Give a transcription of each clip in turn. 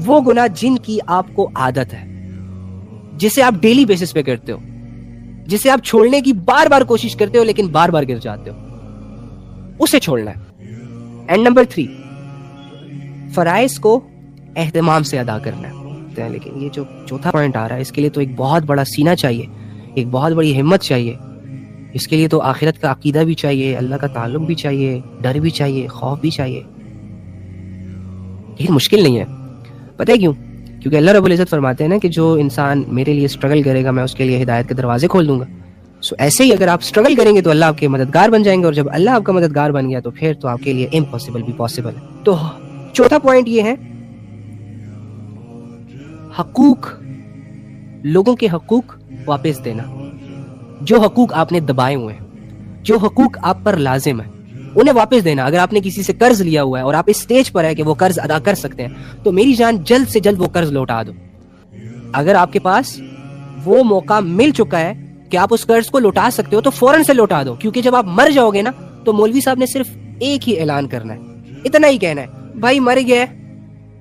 وہ گناہ جن کی آپ کو عادت ہے, جسے آپ ڈیلی بیسس پہ کرتے ہو, جسے آپ چھوڑنے کی بار بار کوشش کرتے ہو لیکن بار بار گر جاتے ہو, اسے چھوڑنا ہے. اینڈ نمبر 3, فرائض کو اہتمام سے ادا کرنا ہے. لیکن یہ جو چوتھا پوائنٹ آ رہا ہے, اس کے لیے تو ایک بہت بڑا سینہ چاہیے, ایک بہت بڑی ہمت چاہیے. اس کے لیے تو آخرت کا عقیدہ بھی چاہیے, اللہ کا تعلق بھی چاہیے, ڈر بھی چاہیے, خوف بھی چاہیے. لیکن مشکل نہیں ہے. پتہ ہے کیوں؟ کیونکہ اللہ رب العزت فرماتے ہیں نا کہ جو انسان میرے لیے اسٹرگل کرے گا میں اس کے لیے ہدایت کے دروازے کھول دوں گا. سو ایسے ہی اگر آپ اسٹرگل کریں گے تو اللہ آپ کے مددگار بن جائیں گے, اور جب اللہ آپ کا مددگار بن گیا تو پھر تو آپ کے لیے امپاسبل بھی پاسبل ہے. تو چوتھا پوائنٹ یہ ہے, حقوق, لوگوں کے حقوق واپس دینا. جو حقوق آپ نے دبائے ہوئے ہیں, جو حقوق آپ پر لازم ہیں, انہیں واپس دینا. اگر آپ نے کسی سے قرض لیا ہوا ہے اور آپ اس سٹیج پر ہے کہ وہ قرض ادا کر سکتے ہیں, تو میری جان جلد سے جلد وہ قرض لوٹا دو. اگر آپ کے پاس وہ موقع مل چکا ہے کہ آپ اس قرض کو لوٹا سکتے ہو تو فوراً سے لوٹا دو. کیونکہ جب آپ مر جاؤ گے نا تو مولوی صاحب نے صرف ایک ہی اعلان کرنا ہے, اتنا ہی کہنا ہے, بھائی مر گیا,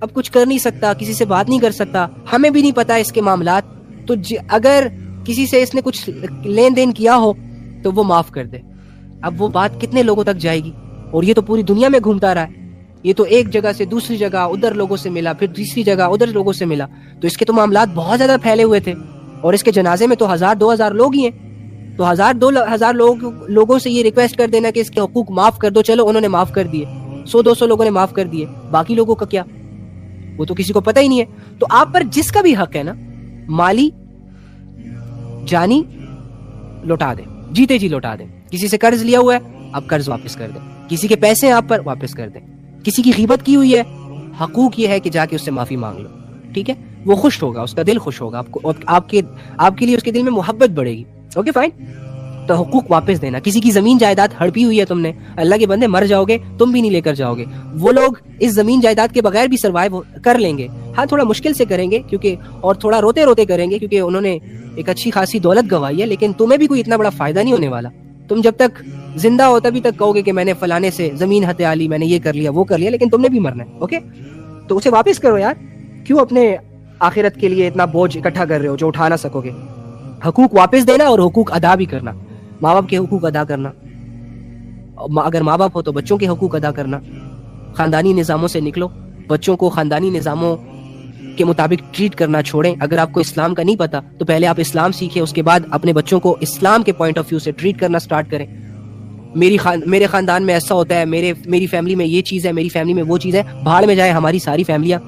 اب کچھ کر نہیں سکتا, کسی سے بات نہیں کر سکتا, ہمیں بھی نہیں پتا اس کے معاملات, تو اگر کسی سے اس نے کچھ لین دین کیا ہو تو وہ معاف کر دے. اب وہ بات کتنے لوگوں تک جائے گی؟ اور یہ تو پوری دنیا میں گھومتا رہا ہے. یہ تو ایک جگہ سے دوسری جگہ ادھر لوگوں سے ملا, پھر تیسری جگہ ادھر لوگوں سے ملا, تو اس کے تو معاملات بہت زیادہ پھیلے ہوئے تھے. اور اس کے جنازے میں تو 1000-2000 لوگ ہی ہیں. تو 1000-2000 لوگوں سے یہ ریکویسٹ کر دینا کہ اس کے حقوق معاف کر دو. چلو انہوں نے معاف کر دیے, 100-200 لوگوں نے معاف کر دیے, باقی لوگوں کا کیا؟ وہ تو کسی کو پتہ ہی نہیں ہے. تو آپ پر جس کا بھی حق ہے نا, مالی جانی, لوٹا دیں, جیتے جی لوٹا دیں. کسی سے قرض لیا ہوا ہے, اب قرض واپس کر دیں. کسی کے پیسے آپ پر, واپس کر دیں. کسی کی غیبت کی ہوئی ہے, حقوق یہ ہے کہ جا کے اس سے معافی مانگ لو. ٹھیک ہے, وہ خوش ہوگا, اس کا دل خوش ہوگا, آپ کے لیے اس کے دل میں محبت بڑھے گی. Okay fine. تو حقوق واپس دینا. کسی کی زمین جائیداد ہڑپی ہوئی ہے تم نے, اللہ کے بندے مر جاؤ گے تم بھی نہیں لے کر جاؤ گے. وہ لوگ اس زمین جائیداد کے بغیر بھی سروائیو کر لیں گے. ہاں تھوڑا مشکل سے کریں گے کیونکہ, اور تھوڑا روتے روتے کریں گے کیونکہ انہوں نے ایک اچھی خاصی دولت گنوائی ہے, لیکن تمہیں بھی کوئی اتنا بڑا فائدہ نہیں ہونے والا. تم جب تک زندہ ہو تبھی تک کہو گے کہ میں نے فلانے سے زمین ہتھیا لی, میں نے یہ کر لیا وہ کر لیا, لیکن تم نے بھی مرنا ہے. اوکے, تو اسے واپس کرو یار. کیوں اپنے آخرت کے لیے اتنا بوجھ اکٹھا کر رہے ہو جو اٹھا نہ سکو گے؟ حقوق واپس دینا اور حقوق ادا بھی کرنا. ماں باپ کے حقوق ادا کرنا, اگر ماں باپ ہو تو بچوں کے حقوق ادا کرنا. خاندانی نظاموں سے نکلو, بچوں کو خاندانی نظاموں کے مطابق ٹریٹ کرنا چھوڑیں. اگر آپ کو اسلام کا نہیں پتا تو پہلے آپ اسلام سیکھیں, اس کے بعد اپنے بچوں کو اسلام کے پوائنٹ آف ویو سے ٹریٹ کرنا سٹارٹ کریں. میرے خاندان میں ایسا ہوتا ہے, میری فیملی میں یہ چیز ہے, میری فیملی میں وہ چیز ہے. بھاڑ میں جائیں ہماری ساری فیملیاں,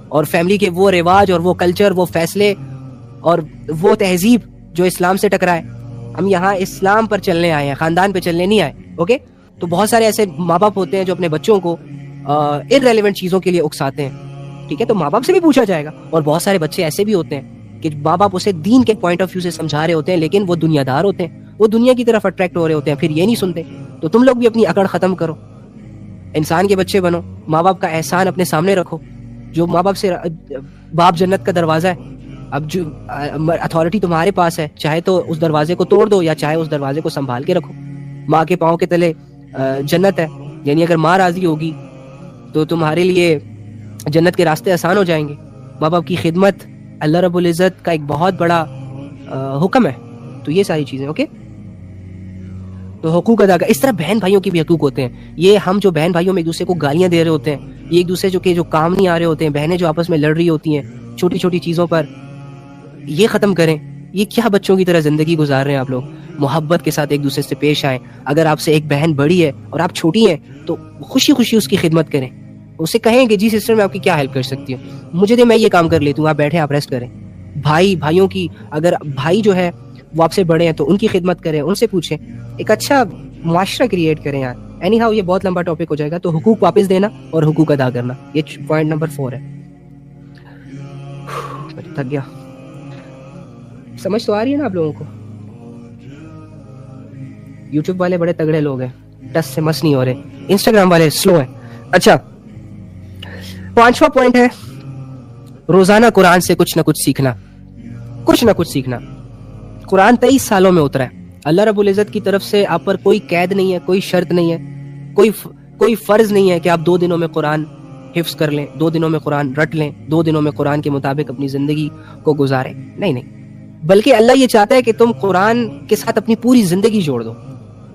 اور فیملی کے وہ رواج اور وہ کلچر, وہ فیصلے اور وہ تہذیب جو اسلام سے ٹکرائے. ہم یہاں اسلام پر چلنے آئے ہیں, خاندان پہ چلنے نہیں آئے. اوکے, تو بہت سارے ایسے ماں باپ ہوتے ہیں جو اپنے بچوں کو irrelevant چیزوں کے لیے اکساتے ہیں. ٹھیک ہے, تو ماں باپ سے بھی پوچھا جائے گا. اور بہت سارے بچے ایسے بھی ہوتے ہیں کہ ماں باپ اسے دین کے پوائنٹ آف ویو سے سمجھا رہے ہوتے ہیں, لیکن وہ دنیا دار ہوتے ہیں, وہ دنیا کی طرف اٹریکٹ ہو رہے ہوتے ہیں, پھر یہ نہیں سنتے. تو تم لوگ بھی اپنی اکڑ ختم کرو, انسان کے بچے بنو, ماں باپ کا احسان اپنے سامنے رکھو. جو ماں باپ سے, باپ جنت کا دروازہ ہے. اب جو اتھارٹی تمہارے پاس ہے, چاہے تو اس دروازے کو توڑ دو یا چاہے اس دروازے کو سنبھال کے رکھو. ماں کے پاؤں کے تلے جنت ہے, یعنی اگر ماں راضی ہوگی تو تمہارے لیے جنت کے راستے آسان ہو جائیں گے. ماں باپ کی خدمت اللہ رب العزت کا ایک بہت بڑا حکم ہے. تو یہ ساری چیزیں. اوکے, تو حقوق ادا کر. اس طرح بہن بھائیوں کے بھی حقوق ہوتے ہیں. یہ ہم جو بہن بھائیوں میں ایک دوسرے کو گالیاں دے رہے ہوتے ہیں, یہ ایک دوسرے جو کام نہیں آ رہے ہوتے ہیں, بہنیں جو آپس میں لڑ رہی ہوتی ہیں چھوٹی چھوٹی چیزوں پر, یہ ختم کریں. یہ کیا بچوں کی طرح زندگی گزار رہے ہیں آپ لوگ؟ محبت کے ساتھ ایک دوسرے سے پیش آئیں. اگر آپ سے ایک بہن بڑی ہے اور آپ چھوٹی ہیں تو خوشی خوشی اس کی خدمت کریں. اسے کہیں کہ جی سسٹر میں آپ کی کیا ہیلپ کر سکتی ہوں, مجھے دے میں یہ کام کر لیتی ہوں, آپ بیٹھے آپ ریسٹ کریں. بھائیوں کی, اگر بھائی جو ہے وہ آپ سے بڑے ہیں تو ان کی خدمت کریں, ان سے پوچھیں. ایک اچھا معاشرہ کریٹ کریں یار. اینی ہاؤ یہ بہت لمبا ٹاپک ہو جائے گا. تو حقوق واپس دینا اور حقوق ادا کرنا, یہ پوائنٹ نمبر 4 ہے. تھک گیا. سمجھ تو آ رہی ہے نا آپ لوگوں کو؟ یوٹیوب والے بڑے تگڑے لوگ ہیں, ٹس سے مس نہیں ہو رہے. انسٹاگرام والے سلو ہیں. اچھا, 5واں پوائنٹ ہے روزانہ قرآن سے کچھ نہ کچھ سیکھنا. کچھ نہ کچھ سیکھنا. قرآن 23 سالوں میں اترا ہے. اللہ رب العزت کی طرف سے آپ پر کوئی قید نہیں ہے, کوئی شرط نہیں ہے, کوئی فرض نہیں ہے کہ آپ 2 دنوں میں قرآن حفظ کر لیں، 2 دنوں میں قرآن رٹ لیں، 2 دنوں میں قرآن کے مطابق اپنی زندگی کو گزاریں. نہیں، بلکہ اللہ یہ چاہتا ہے کہ تم قرآن کے ساتھ اپنی پوری زندگی جوڑ دو.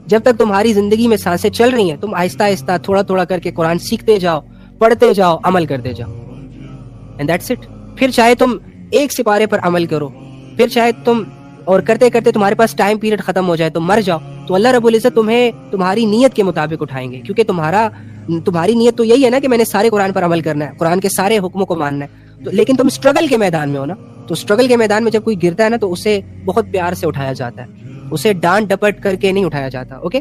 جب تک تمہاری زندگی میں سانسیں چل رہی ہیں، تم آہستہ آہستہ تھوڑا تھوڑا کر کے قرآن سیکھتے جاؤ، پڑھتے جاؤ، عمل کرتے جاؤ. And that's it. پھر چاہے تم ایک سپارے پر عمل کرو، پھر چاہے تم اور کرتے کرتے تمہارے پاس ٹائم پیریڈ ختم ہو جائے، تم مر جاؤ، تو اللہ رب العزت تمہیں تمہاری نیت کے مطابق اٹھائیں گے. کیونکہ تمہاری نیت تو یہی ہے نا کہ میں نے سارے قرآن پر عمل کرنا ہے، قرآن کے سارے حکموں کو ماننا ہے. تو لیکن تم اسٹرگل کے میدان میں ہو نا. تو اسٹرگل کے میدان میں جب کوئی گرتا ہے نا تو اسے بہت پیار سے اٹھایا جاتا ہے، اسے ڈانٹ ڈپٹ کر کے نہیں اٹھایا جاتا. اوکے،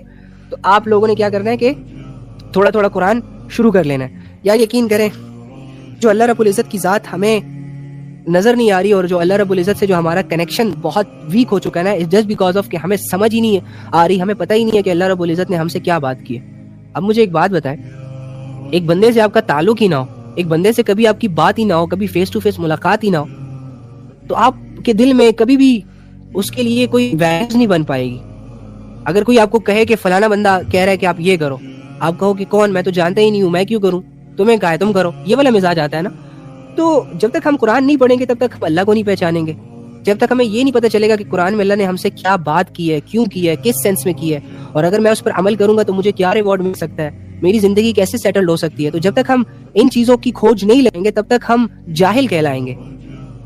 تو آپ لوگوں نے کیا کرنا ہے کہ تھوڑا تھوڑا قرآن شروع کر لینا ہے. یا یقین کریں جو اللہ رب العزت کی ذات ہمیں نظر نہیں آ رہی اور جو اللہ رب العزت سے جو ہمارا کنیکشن بہت ویک ہو چکا ہے نا، اٹس جسٹ بیکاز آف کہ ہمیں سمجھ ہی نہیں آ رہی، ہمیں پتہ ہی نہیں ہے کہ اللہ رب العزت نے ہم سے کیا بات کی ہے. اب مجھے ایک بات بتائیں، ایک بندے سے آپ کا تعلق ہی نہ ہو، ایک بندے سے کبھی آپ کی بات ہی نہ ہو، کبھی فیس ٹو فیس ملاقات ہی نہ ہو، تو آپ کے دل میں کبھی بھی اس کے لیے کوئی ویلیوز نہیں بن پائے گی. اگر کوئی آپ کو کہے کہ فلانا بندہ کہہ رہا ہے کہ آپ یہ کرو، آپ کہو کہ کون، میں تو جانتا ہی نہیں ہوں، میں کیوں کروں، تمہیں کہا ہے تم کرو، یہ والا مزاج آتا ہے نا. تو جب تک ہم قرآن نہیں پڑھیں گے تب تک ہم اللہ کو نہیں پہچانیں گے. جب تک ہمیں یہ نہیں پتہ چلے گا کہ قرآن میں اللہ نے ہم سے کیا بات کی ہے، کیوں کی ہے، کس سینس میں کی ہے، اور اگر میں اس پر عمل کروں گا تو مجھے کیا ریوارڈ مل سکتا ہے، میری زندگی کیسے سیٹلڈ ہو سکتی ہے. تو جب تک ہم ان چیزوں کی کھوج نہیں لیں گے تب تک ہم جاہل کہلائیں گے.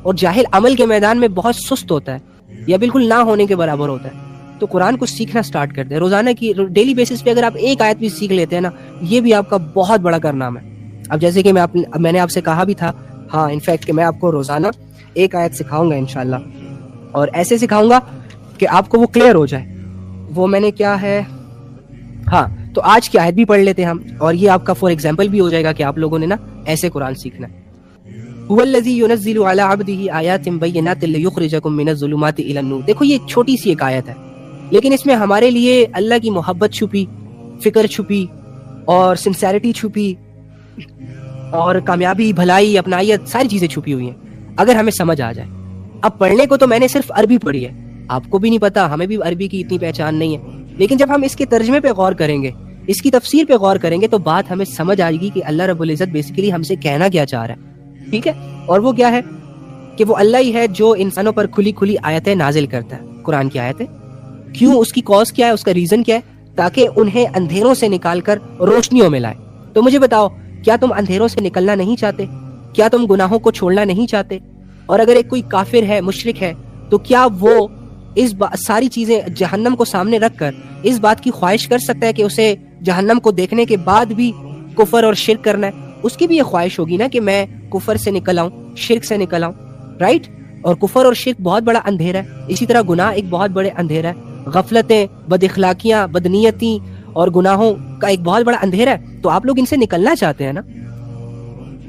اور جاہل عمل کے میدان میں بہت سست ہوتا ہے یا بالکل نہ ہونے کے برابر ہوتا ہے. تو قرآن کو سیکھنا سٹارٹ کر دیں. روزانہ کی ڈیلی بیسس پہ اگر آپ ایک آیت بھی سیکھ لیتے ہیں نا، یہ بھی آپ کا بہت بڑا کارنامہ ہے. اب جیسے کہ میں نے آپ سے کہا بھی تھا، ہاں انفیکٹ کہ میں آپ کو روزانہ ایک آیت سکھاؤں گا انشاءاللہ، اور ایسے سکھاؤں گا کہ آپ کو وہ کلیئر ہو جائے. وہ میں نے کیا ہے، ہاں تو آج کی آیت بھی پڑھ لیتے ہیں ہم، اور یہ آپ کا فور ایگزامپل بھی ہو جائے گا کہ آپ لوگوں نے نا ایسے قرآن سیکھنا ہے. هو الذی ينزل على عبده آیات بینات لیخرجکم من الظلمات الی النور. دیکھو یہ چھوٹی سی ایک آیت ہے، لیکن اس میں ہمارے لیے اللہ کی محبت چھپی، فکر چھپی، اور سنسیریٹی چھپی، اور کامیابی، بھلائی، اپنائیت، ساری چیزیں چھپی ہوئی ہیں اگر ہمیں سمجھ آ جائے. اب پڑھنے کو تو میں نے صرف عربی پڑھی ہے، آپ کو بھی نہیں پتا، ہمیں بھی عربی کی اتنی پہچان نہیں ہے، لیکن جب ہم اس کے ترجمے پہ غور کریں گے، اس کی تفسیر پہ غور کریں گے تو بات ہمیں سمجھ آئے گی کہ اللہ رب العزت بیسیکلی ہم سے کہنا کیا چاہ رہا ہے. ٹھیک ہے، اور وہ کیا ہے کہ وہ اللہ ہی ہے جو انسانوں پر کھلی کھلی آیتیں نازل کرتا ہے، قرآن کی آیتیں. کیوں، اس کی کاز کیا ہے، اس کا ریزن کیا ہے؟ تاکہ انہیں اندھیروں سے نکال کر روشنیوں میں لائے. تو مجھے بتاؤ، کیا تم اندھیروں سے نکلنا نہیں چاہتے؟ کیا تم گناہوں کو چھوڑنا نہیں چاہتے؟ اور اگر ایک کوئی کافر ہے، مشرک ہے، تو کیا وہ اس ساری چیزیں جہنم کو سامنے رکھ کر اس بات کی خواہش کر سکتا ہے کہ اسے جہنم کو دیکھنے کے بعد بھی کفر اور شرک کرنا ہے؟ اس کی بھی یہ خواہش ہوگی نا کہ میں کفر سے نکل آؤں، شرک سے نکل آؤں، رائٹ؟ اور کفر اور شرک بہت بڑا اندھیرا ہے، اسی طرح گناہ ایک بہت بڑے اندھیرا ہے، غفلتیں، بد اخلاقیاں، بدنیتی اور گناہوں کا ایک بہت بڑا اندھیرا ہے. تو آپ لوگ ان سے نکلنا چاہتے ہیں نا،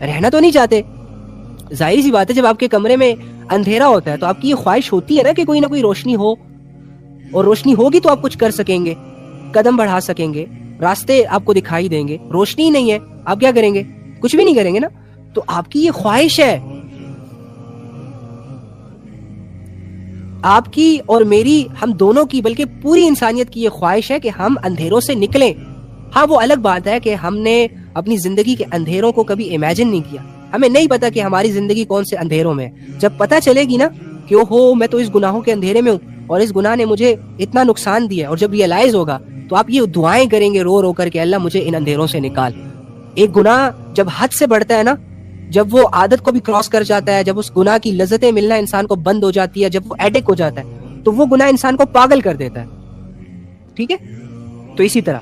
رہنا تو نہیں چاہتے. ظاہر سی بات ہے، جب آپ کے کمرے میں اندھیرا ہوتا ہے تو آپ کی یہ خواہش ہوتی ہے نا کہ کوئی نہ کوئی روشنی ہو، اور روشنی ہوگی تو آپ کچھ کر سکیں گے، قدم بڑھا سکیں گے، راستے آپ کو دکھائی دیں گے. روشنی ہی نہیں ہے، آپ کیا کریں گے؟ کچھ بھی نہیں کریں گے نا. تو آپ کی یہ خواہش ہے، آپ کی اور میری، ہم دونوں کی، بلکہ پوری انسانیت کی یہ خواہش ہے کہ ہم اندھیروں سے نکلیں. ہاں وہ الگ بات ہے کہ ہم نے اپنی زندگی کے اندھیروں کو کبھی امیجن نہیں کیا، ہمیں نہیں پتا کہ ہماری زندگی کون سے اندھیروں میں ہے. جب پتہ چلے گی نا کہ اوہو میں تو اس گناہوں کے اندھیرے میں ہوں اور اس گناہ نے مجھے اتنا نقصان دیا، اور جب ریئلائز ہوگا تو آپ یہ دعائیں کریں گے رو رو کر کے، اللہ مجھے ان اندھیروں سے نکال. ایک گناہ جب حد سے بڑھتا ہے نا، جب وہ عادت کو بھی کراس کر جاتا ہے، جب اس گناہ کی لذتیں ملنا انسان کو بند ہو جاتی ہے، جب وہ ایڈک ہو جاتا ہے، تو وہ گناہ انسان کو پاگل کر دیتا ہے. ٹھیک ہے، تو اسی طرح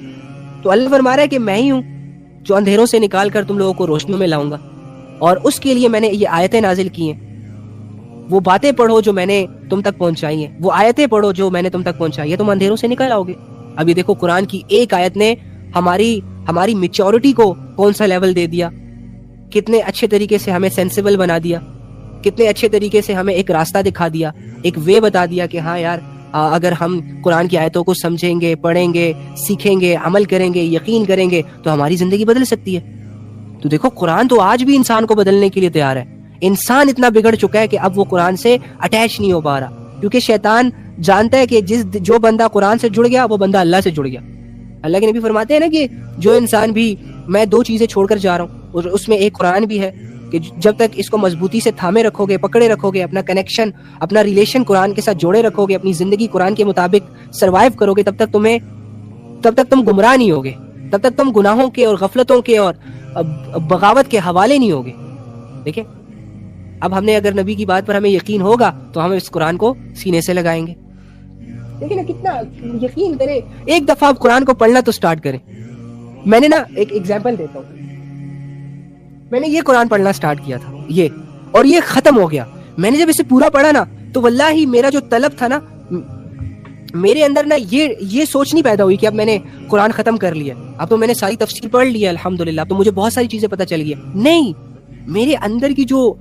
تو اللہ فرما رہا ہے کہ میں ہی ہوں جو اندھیروں سے نکال کر تم لوگوں کو روشنیوں میں لاؤں گا، اور اس کے لیے میں نے یہ آیتیں نازل کی ہیں. وہ باتیں پڑھو جو میں نے تم تک پہنچائی ہیں، وہ آیتیں پڑھو جو میں نے تم تک پہنچائی ہے، تم اندھیروں سے نکل آؤ گے. اب یہ دیکھو قرآن کی ایک آیت نے ہماری میچورٹی کو کون سا لیول دے دیا، کتنے اچھے طریقے سے ہمیں سینسیبل بنا دیا، کتنے اچھے طریقے سے ہمیں ایک راستہ دکھا دیا، ایک وے بتا دیا کہ ہاں یار اگر ہم قرآن کی آیتوں کو سمجھیں گے، پڑھیں گے، سیکھیں گے، عمل کریں گے، یقین کریں گے تو ہماری زندگی بدل سکتی ہے. تو دیکھو قرآن تو آج بھی انسان کو بدلنے کے لیے تیار ہے. انسان اتنا بگڑ چکا ہے کہ اب وہ قرآن سے اٹیچ نہیں ہو پا رہا، کیونکہ شیطان جانتا ہے کہ جو بندہ قرآن سے جڑ گیا وہ بندہ اللہ سے جڑ گیا. اللہ کے نبی فرماتے ہیں نا کہ جو انسان بھی، میں 2 چیزیں چھوڑ کر جا رہا ہوں، اور اس میں ایک قرآن بھی ہے کہ جب تک اس کو مضبوطی سے تھامے رکھو گے, پکڑے رکھو گے, اپنا کنیکشن, اپنا ریلیشن قرآن کے ساتھ جوڑے رکھو گے, اپنی زندگی قرآن کے مطابق سروائیو کرو گے, تب تک تم گمراہ نہیں ہوگے, تب تک تم گناہوں کے اور غفلتوں کے اور بغاوت کے حوالے نہیں ہوگے. دیکھیں اب ہم نے اگر نبی کی بات پر ہمیں یقین ہوگا تو ہم اس قرآن کو سینے سے لگائیں گے. دیکھیں نا کتنا یقین کریں, ایک دفعہ آپ قرآن کو پڑھنا تو سٹارٹ کریں. میں نے نا ایک ایگزامپل دیتا ہوں, میں نے یہ قرآن پڑھنا سٹارٹ کیا تھا اور یہ ختم ہو گیا. میں نے جب اسے پورا پڑھا نا تو واللہ میرا جو طلب تھا نا, میرے اندر نا یہ سوچ نہیں پیدا ہوئی کہ اب میں نے قرآن ختم کر لیا, اب تو میں نے ساری تفسیر پڑھ لی ہے الحمدللہ, تو مجھے بہت ساری چیزیں پتہ چل گئی. نہیں, میرے اندر کی جو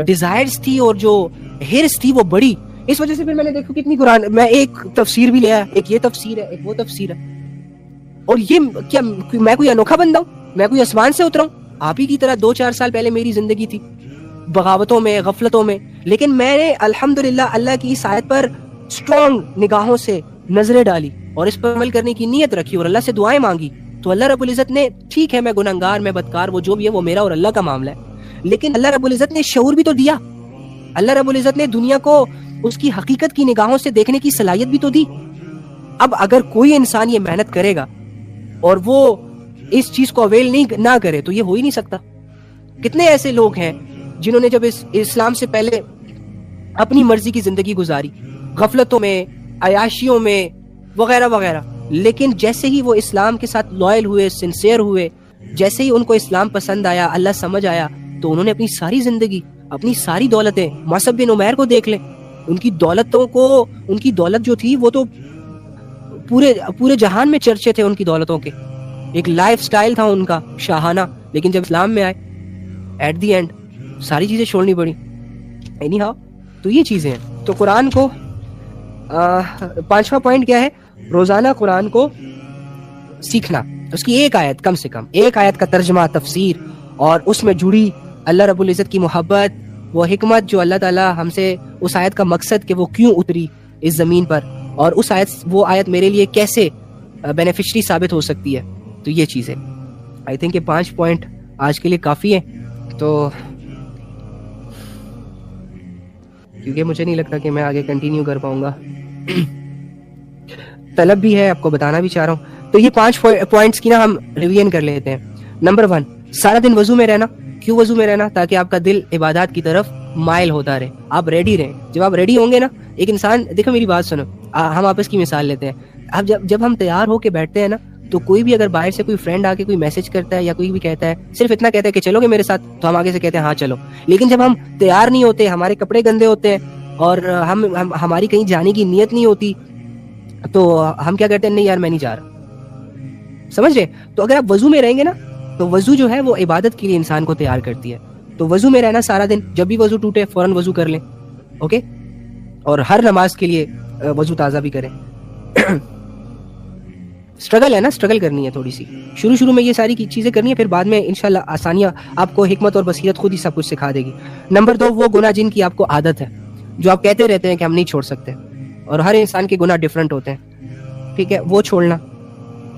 ڈیزائرز تھی اور جو ہرس تھی وہ بڑی. اس وجہ سے پھر میں نے دیکھو کتنی قرآن, میں ایک تفسیر بھی لیا, ایک یہ تفسیر ہے, ایک وہ تفسیر ہے. اور یہ کیا میں کوئی انوکھا بندہ ہوں, میں کوئی آسمان سے اترا ہوں؟ آپ ہی کی طرح 2-4 سال پہلے میری زندگی تھی بغاوتوں میں, غفلتوں میں, لیکن میں نے الحمدللہ اللہ کی اس آیت پر اسٹرانگ نگاہوں سے نظریں ڈالی اور اس پر عمل کرنے کی نیت رکھی اور اللہ سے دعائیں مانگی. تو اللہ رب العزت نے, ٹھیک ہے میں گنہگار, میں بدکار, وہ جو بھی ہے وہ میرا اور اللہ کا معاملہ ہے, لیکن اللہ رب العزت نے شعور بھی تو دیا. اللہ رب العزت نے دنیا کو اس کی حقیقت کی نگاہوں سے دیکھنے کی صلاحیت بھی تو دی. اب اگر کوئی انسان یہ محنت کرے گا اور وہ اس چیز کو اویل نہ کرے تو یہ ہو ہی نہیں سکتا. کتنے ایسے لوگ ہیں جنہوں نے جب اسلام سے پہلے اپنی مرضی کی زندگی گزاری, غفلتوں میں, عیاشیوں میں وغیرہ وغیرہ, لیکن جیسے ہی وہ اسلام کے ساتھ لوئل ہوئے, سنسیئر ہوئے, جیسے ہی ان کو اسلام پسند آیا, اللہ سمجھ آیا, تو انہوں نے اپنی ساری زندگی, اپنی ساری دولتیں, مصعب بن عمیر کو دیکھ لیں, ان کی دولت جو تھی وہ تو پورے جہان میں چرچے تھے ان کی دولتوں کے. ایک لائف سٹائل تھا ان کا شاہانہ, لیکن جب اسلام میں آئے ایٹ دی اینڈ ساری چیزیں چھوڑنی پڑی. اینی ہاؤ, تو یہ چیزیں ہیں. تو قرآن کو 5واں پوائنٹ کیا ہے؟ روزانہ قرآن کو سیکھنا, اس کی ایک آیت, کم سے کم ایک آیت کا ترجمہ, تفسیر, اور اس میں جڑی اللہ رب العزت کی محبت, وہ حکمت جو اللہ تعالیٰ ہم سے, اس آیت کا مقصد کہ وہ کیوں اتری اس زمین پر, اور وہ آیت میرے لیے کیسے بینیفیشری ثابت ہو سکتی ہے. تو یہ چیزیں آئی تھنک یہ 5 پوائنٹ آج کے لیے کافی ہیں. تو کیونکہ مجھے نہیں لگتا کہ میں آگے کنٹینیو کر پاؤں گا, طلب بھی ہے, آپ کو بتانا بھی چاہ رہا ہوں. تو یہ 5 پوائنٹس کی نا ہم ریویژن کر لیتے ہیں. نمبر 1, سارا دن وضو میں رہنا. کیوں وضو میں رہنا؟ تاکہ آپ کا دل عبادات کی طرف مائل ہوتا رہے, آپ ریڈی رہیں. جب آپ ریڈی ہوں گے نا, ایک انسان, دیکھو میری بات سنو, ہم آپس کی مثال لیتے ہیں. اب جب ہم تیار ہو کے بیٹھتے ہیں نا, تو کوئی بھی اگر باہر سے کوئی فرینڈ آ کے کوئی میسج کرتا ہے یا کوئی بھی کہتا ہے, صرف اتنا کہتا ہے کہ چلو گے میرے ساتھ, تو ہم آگے سے کہتے ہیں ہاں چلو. لیکن جب ہم تیار نہیں ہوتے, ہمارے کپڑے گندے ہوتے ہیں اور ہماری کہیں جانے کی نیت نہیں ہوتی, تو ہم کیا کرتے ہیں, نہیں یار میں نہیں جا رہا. سمجھ رہے؟ تو اگر آپ وضو میں رہیں گے نا, تو وضو جو ہے وہ عبادت کے لیے انسان کو تیار کرتی ہے. تو وضو میں رہنا سارا دن, جب بھی وضو ٹوٹے فوراً وضو کر لیں, اوکے, اور ہر نماز کے لیے وضو تازہ بھی کریں. اسٹرگل ہے نا, اسٹرگل کرنی ہے تھوڑی سی, شروع میں یہ ساری چیزیں کرنی ہے, پھر بعد میں انشاءاللہ آسانیاں, آپ کو حکمت اور بصیرت خود ہی سب کچھ سکھا دے گی. نمبر 2, وہ گناہ جن کی آپ کو عادت ہے, جو آپ کہتے رہتے ہیں کہ ہم نہیں چھوڑ سکتے, اور ہر انسان کے گناہ ڈیفرنٹ ہوتے ہیں, ٹھیک ہے, وہ چھوڑنا.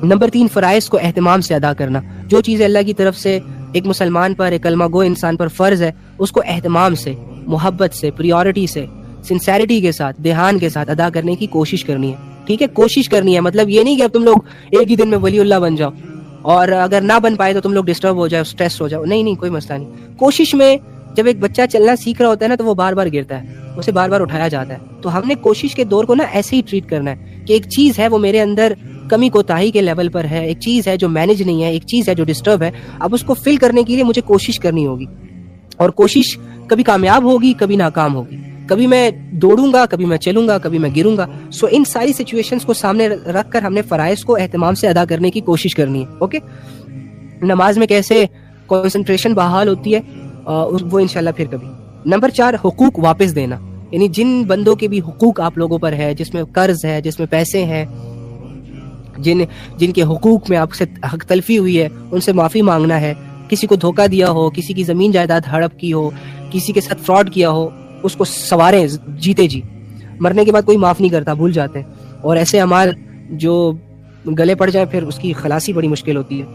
نمبر 3, فرائض کو اہتمام سے ادا کرنا. جو چیزیں اللہ کی طرف سے ایک مسلمان پر, ایک کلمہ گو انسان پر فرض ہے, اس کو اہتمام سے, محبت سے, پریورٹی سے, سنسیریٹی کے ساتھ, دھیان کے ساتھ ادا کرنے کی کوشش کرنی ہے. ٹھیک ہے, کوشش کرنی ہے, مطلب یہ نہیں کہ اب تم لوگ ایک ہی دن میں ولی اللہ بن جاؤ, اور اگر نہ بن پائے تو تم لوگ ڈسٹرب ہو جاؤ, سٹریس ہو جاؤ. نہیں, کوئی مسئلہ نہیں. کوشش میں جب ایک بچہ چلنا سیکھ رہا ہوتا ہے نا, تو وہ بار بار گرتا ہے, اسے بار بار اٹھایا جاتا ہے. تو ہم نے کوشش کے دور کو نا ایسے ہی ٹریٹ کرنا ہے کہ ایک چیز ہے وہ میرے اندر کمی کوتاہی کے لیول پر ہے, ایک چیز ہے جو مینج نہیں ہے, ایک چیز ہے جو ڈسٹرب ہے, اب اس کو فل کرنے کے لیے مجھے کوشش کرنی ہوگی. اور کوشش کبھی کامیاب ہوگی, کبھی ناکام ہوگی, کبھی میں دوڑوں گا, کبھی میں چلوں گا, کبھی میں گروں گا. سو ان ساری سچویشنز کو سامنے رکھ کر ہم نے فرائض کو اہتمام سے ادا کرنے کی کوشش کرنی ہے. اوکے, نماز میں کیسے کنسنٹریشن بحال ہوتی ہے وہ انشاءاللہ پھر کبھی. نمبر 4, حقوق واپس دینا. یعنی جن بندوں کے بھی حقوق آپ لوگوں پر ہے, جس میں قرض ہے, جس میں پیسے ہیں, جن کے حقوق میں آپ سے حق تلفی ہوئی ہے, ان سے معافی مانگنا ہے. کسی کو دھوکہ دیا ہو, کسی کی زمین جائیداد ہڑپ کی ہو, کسی کے ساتھ فراڈ کیا ہو, اس کو سواریں جیتے جی. مرنے کے بعد کوئی معاف نہیں کرتا, بھول جاتے ہیں, اور ایسے اعمال جو گلے پڑ جائیں پھر اس کی خلاصی بڑی مشکل ہوتی ہے.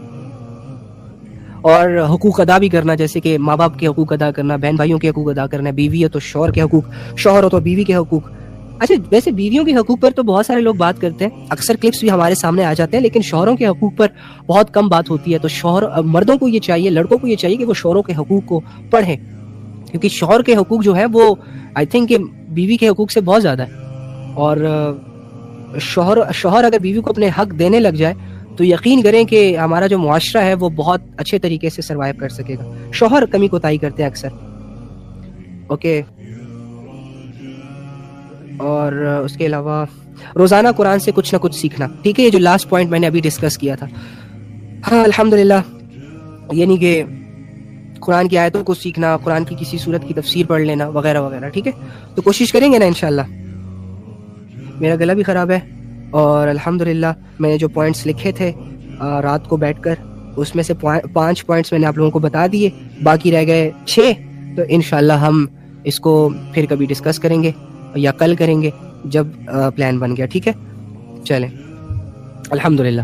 اور حقوق ادا بھی کرنا، جیسے کہ ماں باپ کے حقوق ادا کرنا، بہن بھائیوں کے حقوق ادا کرنا، بیوی ہے تو شوہر کے حقوق، شوہر ہو تو بیوی کے حقوق. اچھا ویسے بیویوں کے حقوق پر تو بہت سارے لوگ بات کرتے ہیں، اکثر کلپس بھی ہمارے سامنے آ جاتے ہیں، لیکن شوہروں کے حقوق پر بہت کم بات ہوتی ہے. تو شوہر، مردوں کو یہ چاہیے، لڑکوں کو یہ چاہیے کہ وہ شوہروں کے حقوق کو پڑھیں، کیونکہ شوہر کے حقوق جو ہیں وہ آئی تھنک کہ بیوی کے حقوق سے بہت زیادہ ہے. اور شوہر اگر بیوی کو اپنے حق دینے لگ جائے تو یقین کریں کہ ہمارا جو معاشرہ ہے وہ بہت اچھے طریقے سے سروائیو کر سکے گا. شوہر کمی کوتاہی کرتے ہیں اکثر. اوکے. اور اس کے علاوہ روزانہ قرآن سے کچھ نہ کچھ سیکھنا. ٹھیک ہے، یہ جو لاسٹ پوائنٹ میں نے ابھی ڈسکس کیا تھا. ہاں الحمدللہ، یعنی کہ قرآن کی آیتوں کو سیکھنا، قرآن کی کسی صورت کی تفسیر پڑھ لینا وغیرہ وغیرہ. ٹھیک ہے، تو کوشش کریں گے نا انشاءاللہ. میرا گلا بھی خراب ہے اور الحمدللہ میں نے جو پوائنٹس لکھے تھے رات کو بیٹھ کر، اس میں سے 5 پوائنٹس میں نے آپ لوگوں کو بتا دیے، باقی رہ گئے 6. تو انشاءاللہ ہم اس کو پھر کبھی ڈسکس کریں گے یا کل کریں گے جب پلان بن گیا. ٹھیک ہے، چلیں الحمدللہ.